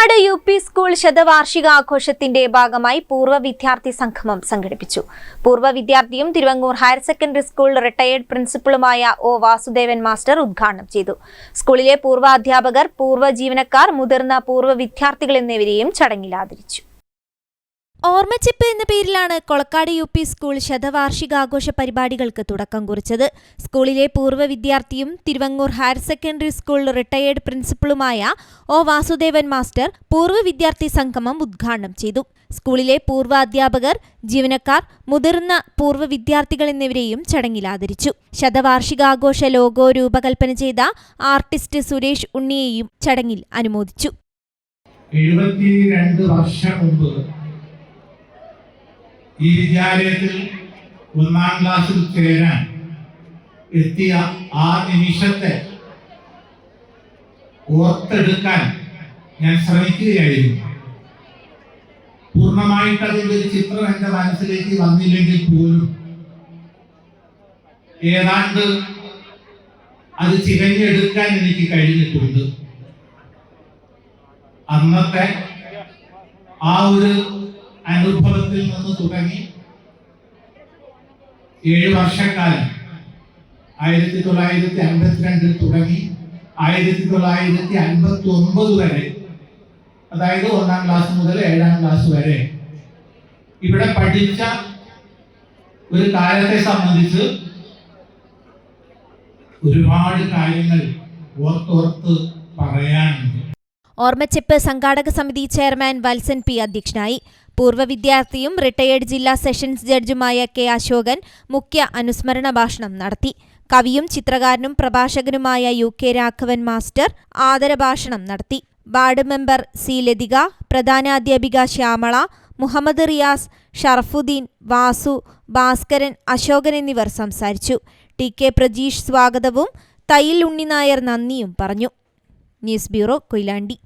Kolakkad UP. School ശതവാർഷികാഘോഷത്തിന്റെ ഭാഗമായി പൂർവ്വ വിദ്യാർത്ഥി സംഗമം സംഘടിപ്പിച്ചു. പൂർവ്വ വിദ്യാർത്ഥിയും Thiruvangoor higher secondary school retired പ്രിൻസിപ്പലുമായ ഒ. വാസുദേവൻ മാസ്റ്റർ ഉദ്ഘാടനം ചെയ്തു. സ്കൂളിലെ പൂർവ്വ അധ്യാപകർ, പൂർവ്വ ജീവനക്കാർ, മുതിർന്ന പൂർവ്വ വിദ്യാർത്ഥികൾ എന്നിവരെയും ചടങ്ങിൽ ആദരിച്ചു. ഓർമ്മച്ചിപ്പ് എന്ന പേരിലാണ് കൊളക്കാട് യു.പി. സ്കൂൾ ശതവാർഷികാഘോഷ പരിപാടികൾക്ക് തുടക്കം കുറിച്ചത്. സ്കൂളിലെ പൂർവ്വ വിദ്യാർത്ഥിയും Thiruvangoor higher secondary school retired പ്രിൻസിപ്പലുമായ ഒ. വാസുദേവൻ മാസ്റ്റർ പൂർവ്വ വിദ്യാർത്ഥി സംഗമം ഉദ്ഘാടനം ചെയ്തു. സ്കൂളിലെ പൂർവ്വ അധ്യാപകർ, ജീവനക്കാർ, മുതിർന്ന പൂർവ്വ വിദ്യാർത്ഥികൾ എന്നിവരെയും ചടങ്ങിൽ ആദരിച്ചു. ശതവാർഷികാഘോഷ ലോഗോ രൂപകൽപ്പന ചെയ്ത ആർട്ടിസ്റ്റ് സുരേഷ് ഉണ്ണിയെയും ചടങ്ങിൽ അനുമോദിച്ചു. 72 വർഷം മുമ്പ് ഈ വിദ്യാലയത്തിൽ 1ാം ക്ലാസ്സിൽ ചേരാൻ എത്തിയ ആ നിമിഷത്തെ ഓർത്തെടുക്കാൻ ഞാൻ ശ്രമിക്കുകയായിരുന്നു. പൂർണ്ണമായിട്ട് അതിൻ്റെ ഒരു ചിത്രം എൻ്റെ മനസ്സിലേക്ക് വന്നില്ലെങ്കിൽ പോലും ഏതാണ്ട് അത് ചികഞ്ഞെടുക്കാൻ എനിക്ക് കഴിഞ്ഞിട്ടുണ്ട്. അന്നത്തെ ആ ഒരു അനുഭവത്തിൽ നിന്ന് തുടങ്ങി 7 വർഷക്കാലം 1952 തുടങ്ങി 1959 വരെ, അതായത് 1ാം ക്ലാസ് മുതൽ 7ാം ക്ലാസ് വരെ ഇവിടെ പഠിച്ച ഒരു കാലത്തെ സംബന്ധിച്ച് ഒരുപാട് കാര്യങ്ങൾ ഓർത്തോർത്ത് പറയാനുണ്ട്. ഓർമ്മച്ചെപ്പ് സംഘാടക സമിതി ചെയർമാൻ വത്സൻ പി അധ്യക്ഷനായി. പൂർവ്വ വിദ്യാർത്ഥിയും റിട്ടയേർഡ് ജില്ലാ സെഷൻസ് ജഡ്ജുമായ കെ. അശോകൻ മുഖ്യ അനുസ്മരണ ഭാഷണം നടത്തി. കവിയും ചിത്രകാരനും പ്രഭാഷകനുമായ UK രാഘവൻ മാസ്റ്റർ ആദരഭാഷണം നടത്തി. Ward member C. ലതിക, പ്രധാനാധ്യാപിക ശ്യാമള, മുഹമ്മദ് റിയാസ്, ഷറഫുദ്ദീൻ, വാസു, ഭാസ്കരൻ, അശോകൻ എന്നിവർ സംസാരിച്ചു. TK പ്രജീഷ് സ്വാഗതവും തയ്യിൽ ഉണ്ണിനായർ നന്ദിയും പറഞ്ഞു. News bureau, Koyilandy.